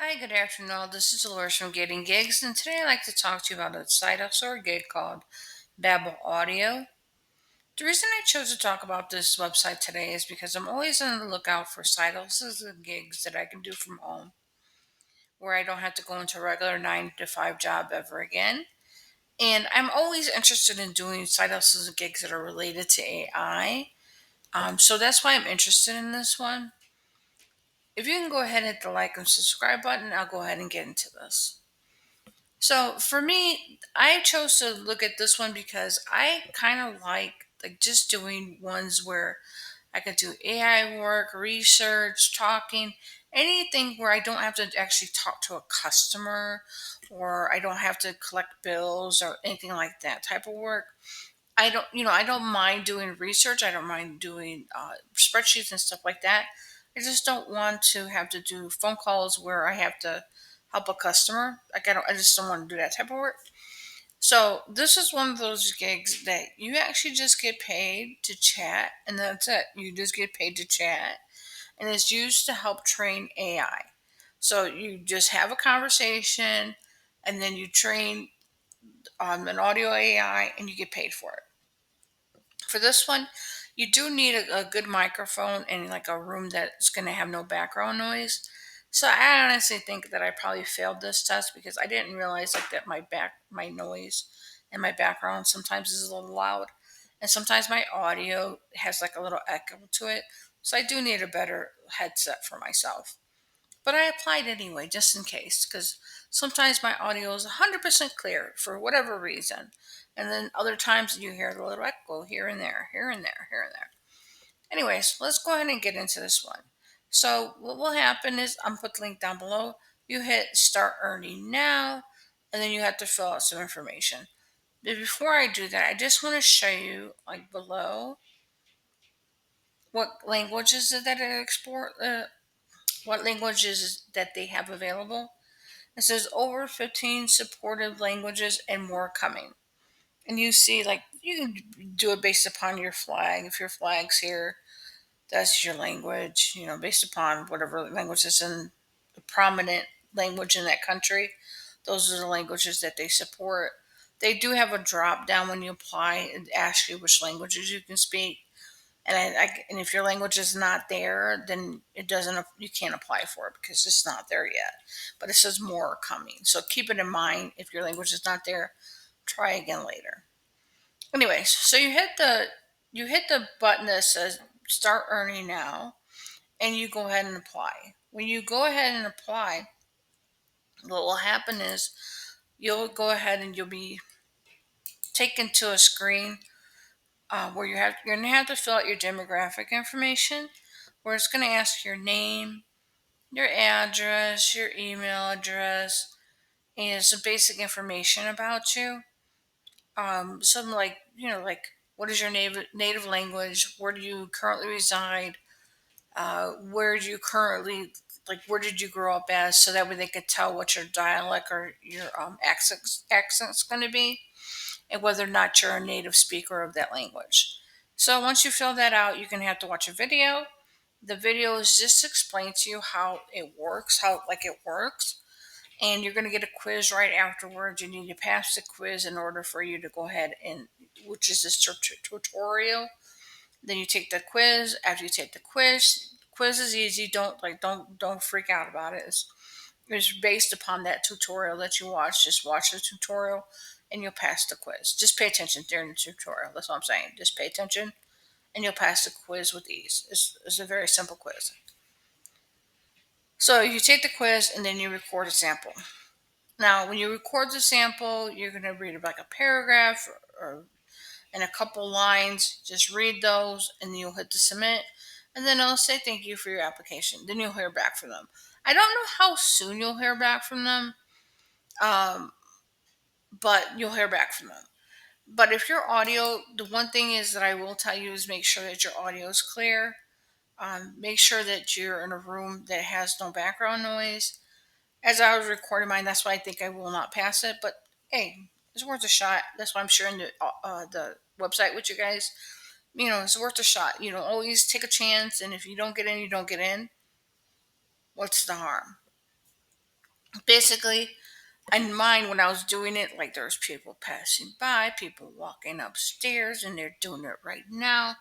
Hi, good afternoon. This is Dolores from Getting Gigs, and today I'd like to talk to you about a side hustle or gig called Babel Audio. The reason I chose to talk about this website today is because I'm always on the lookout for side hustles and gigs that I can do from home, where I don't have to go into a regular 9 to 5 job ever again. And I'm always interested in doing side hustles and gigs that are related to AI. So that's why I'm interested in this one. If you can go ahead and hit the like and subscribe button, I'll go ahead and get into this. So for me, I chose to look at this one because I kind of like just doing ones where I could do AI work, research, talking, anything where I don't have to actually talk to a customer or I don't have to collect bills or anything like that type of work. I don't mind doing research. I don't mind doing spreadsheets and stuff like that. I just don't want to have to do phone calls where I have to help a customer. I just don't want to do that type of work. So this is one of those gigs that you actually just get paid to chat, and that's it. You just get paid to chat, and it's used to help train AI. So you just have a conversation, and then you train an audio AI, and you get paid for it. For this one, you do need a good microphone and like a room that's going to have no background noise. So I honestly think that I probably failed this test because I didn't realize like that my noise and my background sometimes is a little loud, and sometimes my audio has like a little echo to it. So I do need a better headset for myself. But I applied anyway, just in case, because sometimes my audio is 100% clear for whatever reason. And then other times you hear the little echo here and there, here and there, here and there. Anyways, let's go ahead and get into this one. So, what will happen is I'm put the link down below. You hit start earning now, and then you have to fill out some information. But before I do that, I just want to show you, like below, what languages that it export, what languages that they have available. It says over 15 supportive languages and more coming. And you see, like, you can do it based upon your flag. If your flag's here, that's your language, based upon whatever language is in the prominent language in that country. Those are the languages that they support. They do have a drop down when you apply and ask you which languages you can speak. And if your language is not there, then it doesn't. You can't apply for it because it's not there yet. But it says more are coming, so keep it in mind. If your language is not there, try again later. Anyways, so you hit the button that says start earning now, and you go ahead and apply. When you go ahead and apply, what will happen is you'll go ahead and you'll be taken to a screen where you're gonna have to fill out your demographic information, where it's gonna ask your name, your address, your email address, and some basic information about you. Something like like what is your native language? Where do you currently reside? Where do you currently where did you grow up as? So that way they could tell what your dialect or your accent's going to be, and whether or not you're a native speaker of that language. So once you fill that out, you're going to have to watch a video. The video is just to explain to you how it works, how like it works, and you're going to get a quiz right afterwards. You need to pass the quiz in order for you to go ahead and, which is this tutorial. Then you take the quiz. After you take the quiz is easy. Don't freak out about it. It's based upon that tutorial that you watch. Just watch the tutorial and you'll pass the quiz. Just pay attention during the tutorial. That's all I'm saying. Just pay attention and you'll pass the quiz with ease. It's a very simple quiz. So you take the quiz and then you record a sample. Now, when you record the sample, you're going to read like a paragraph or and a couple lines. Just read those and you'll hit the submit. And then it'll say thank you for your application. Then you'll hear back from them. I don't know how soon you'll hear back from them, um, but you'll hear back from them. But if your audio, the one thing is that I will tell you is make sure that your audio is clear. Make sure that you're in a room that has no background noise. As I was recording mine, that's why I think I will not pass it. But hey, it's worth a shot. That's why I'm sharing the website with you guys. It's worth a shot. Always take a chance. And if you don't get in, you don't get in. What's the harm? Basically, in mine, when I was doing it, like there was people passing by, people walking upstairs, and they're doing it right now,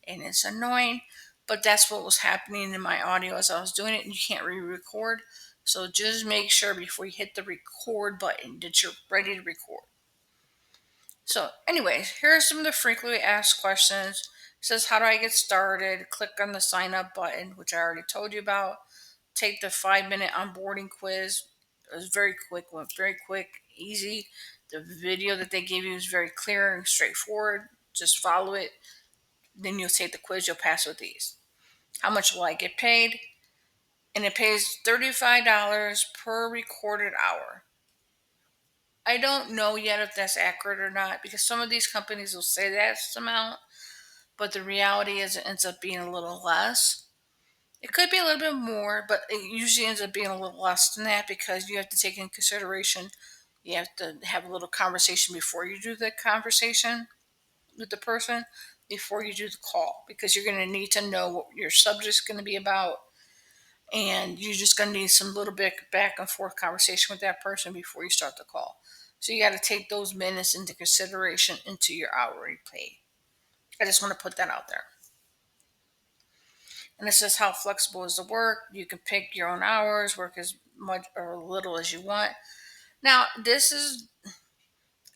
and it's annoying. But that's what was happening in my audio as I was doing it, and you can't re-record. So just make sure before you hit the record button that you're ready to record. So, anyways, here are some of the frequently asked questions. It says, how do I get started? Click on the sign up button, which I already told you about. Take the 5 minute onboarding quiz. It was very quick, went very quick, easy. The video that they gave you is very clear and straightforward. Just follow it. Then you'll take the quiz, you'll pass with these. How much will I get paid? And it pays $35 per recorded hour. I don't know yet if that's accurate or not because some of these companies will say that's the amount, but the reality is it ends up being a little less. It could be a little bit more, but it usually ends up being a little less than that because you have to take in consideration. You have to have a little conversation before you do the conversation with the person, before you do the call, because you're going to need to know what your subject's going to be about, and you're just going to need some little bit back and forth conversation with that person before you start the call. So you got to take those minutes into consideration into your hourly pay. I just want to put that out there. And it says how flexible is the work. You can pick your own hours, work as much or little as you want. Now, this is,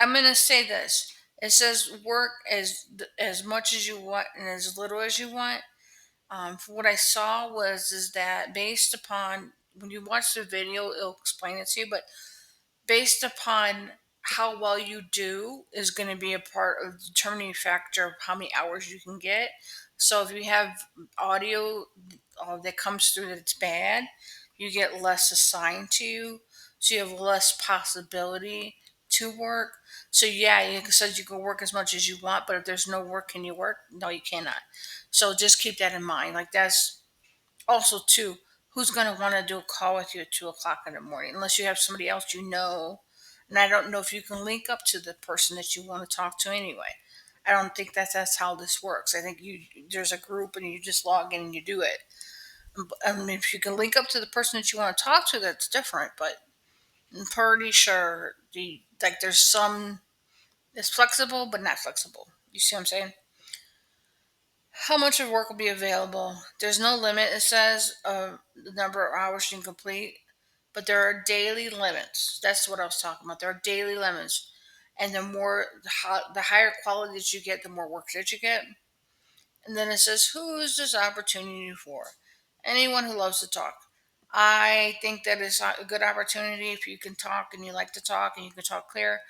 I'm going to say this. It says work as much as you want and as little as you want. What I saw was is that based upon when you watch the video, it'll explain it to you, but based upon how well you do is going to be a part of the determining factor of how many hours you can get. So if you have audio that comes through that it's bad, you get less assigned to you, so you have less possibility to work. So yeah, it says you can work as much as you want, but if there's no work, can you work? No, you cannot. So just keep that in mind. Like that's also too, who's going to want to do a call with you at 2 o'clock in the morning unless you have somebody else you know, and I don't know if you can link up to the person that you want to talk to anyway. I don't think that's how this works. I think you there's a group and you just log in and you do it. I mean, if you can link up to the person that you want to talk to, that's different, but I'm pretty sure like there's some, it's flexible but not flexible. You see what I'm saying? How much of work will be available? There's no limit, it says, the number of hours you can complete, but there are daily limits. That's what I was talking about. There are daily limits. And the higher quality that you get, the more work that you get. And then it says, who is this opportunity for? Anyone who loves to talk. I think that is a good opportunity if you can talk and you like to talk and you can talk clear.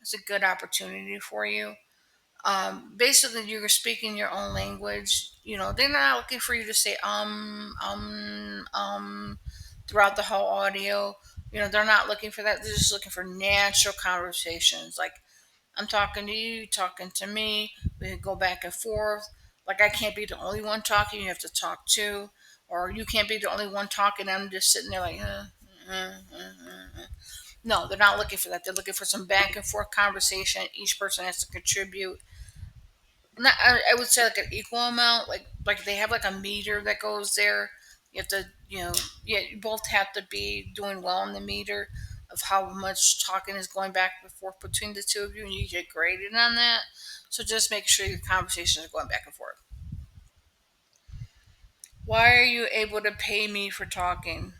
It's a good opportunity for you. Basically you're speaking your own language. They're not looking for you to say throughout the whole audio. They're not looking for that. They're just looking for natural conversations. Like I'm talking to you, talking to me. We can go back and forth. Like I can't be the only one talking. You have to talk too, or you can't be the only one talking. I'm just sitting there like. No, they're not looking for that. They're looking for some back and forth conversation. Each person has to contribute. Not, I would say like an equal amount. Like they have like a meter that goes there. You have to, yeah, you both have to be doing well on the meter of how much talking is going back and forth between the two of you, and you get graded on that. So just make sure your conversations are going back and forth. Why are you able to pay me for talking?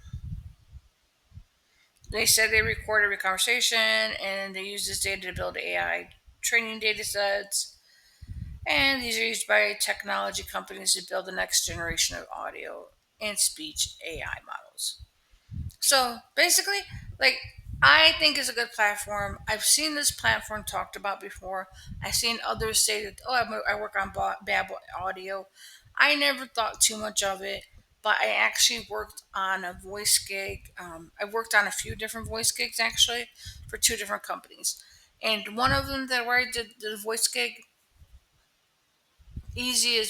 They said they record every conversation and they use this data to build AI training data sets. And these are used by technology companies to build the next generation of audio and speech AI models. So basically, like, I think it's a good platform. I've seen this platform talked about before. I've seen others say that, oh, I work on Babel audio. I never thought too much of it, but I actually worked on a voice gig. I worked on a few different voice gigs actually for two different companies. And one of them that where I did the voice gig, easy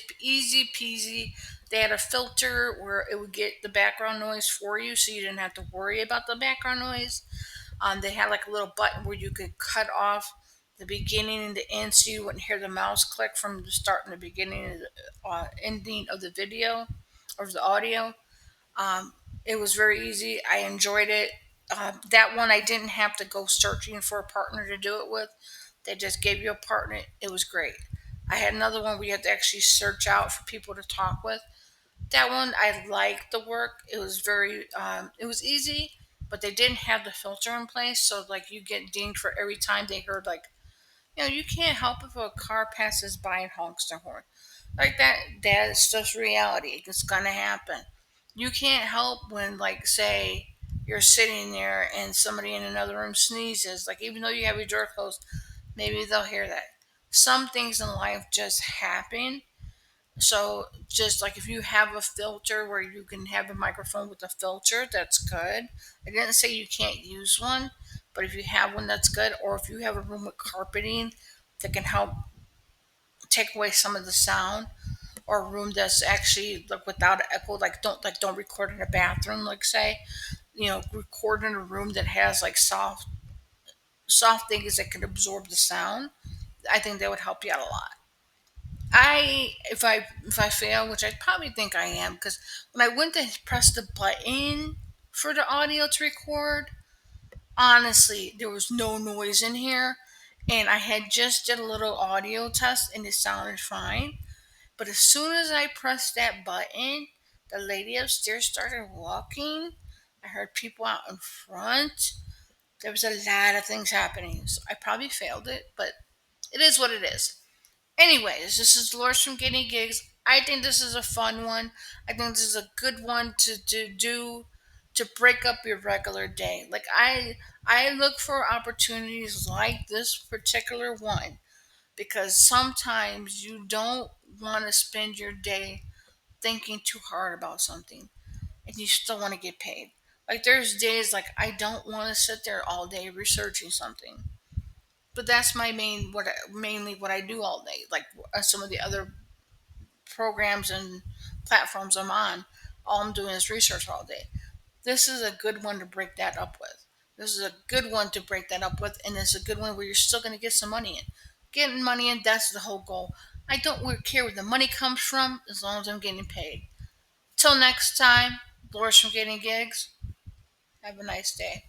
peasy. They had a filter where it would get the background noise for you, so you didn't have to worry about the background noise. They had like a little button where you could cut off the beginning and the end, so you wouldn't hear the mouse click from the start and the beginning and the ending of the video or the audio. Um, it was very easy. I enjoyed it. That one I didn't have to go searching for a partner to do it with. They just gave you a partner. It was great. I had another one where you had to actually search out for people to talk with. That one I liked the work. It was it was easy, but they didn't have the filter in place. So like you get dinged for every time they heard like, you can't help if a car passes by and honks their horn. Like that, that's just reality. It's gonna happen. You can't help when, like, say, you're sitting there and somebody in another room sneezes. Like, even though you have your door closed, maybe they'll hear that. Some things in life just happen. So, just like if you have a filter where you can have a microphone with a filter, that's good. I didn't say you can't use one, but if you have one, that's good. Or if you have a room with carpeting that can help take away some of the sound, or a room that's actually like without an echo, like don't record in a bathroom, like say, record in a room that has like soft things that can absorb the sound. I think that would help you out a lot. If I fail, which I probably think I am, because when I went to press the button for the audio to record, honestly, there was no noise in here, and I had just did a little audio test and it sounded fine. But as soon as I pressed that button, the lady upstairs started walking. I heard people out in front. There was a lot of things happening. So I probably failed it, but it is what it is. Anyways, this is Dolores from Getting Gigs. I think this is a fun one. I think this is a good one to do to break up your regular day. Like I look for opportunities like this particular one because sometimes you don't want to spend your day thinking too hard about something and you still want to get paid. Like there's days like I don't want to sit there all day researching something. But that's my mainly what I do all day. Like some of the other programs and platforms I'm on, all I'm doing is research all day. This is a good one to break that up with. This is a good one to break that up with, and it's a good one where you're still going to get some money in. Getting money in, that's the whole goal. I don't really care where the money comes from as long as I'm getting paid. Till next time, Laura's from Getting Gigs. Have a nice day.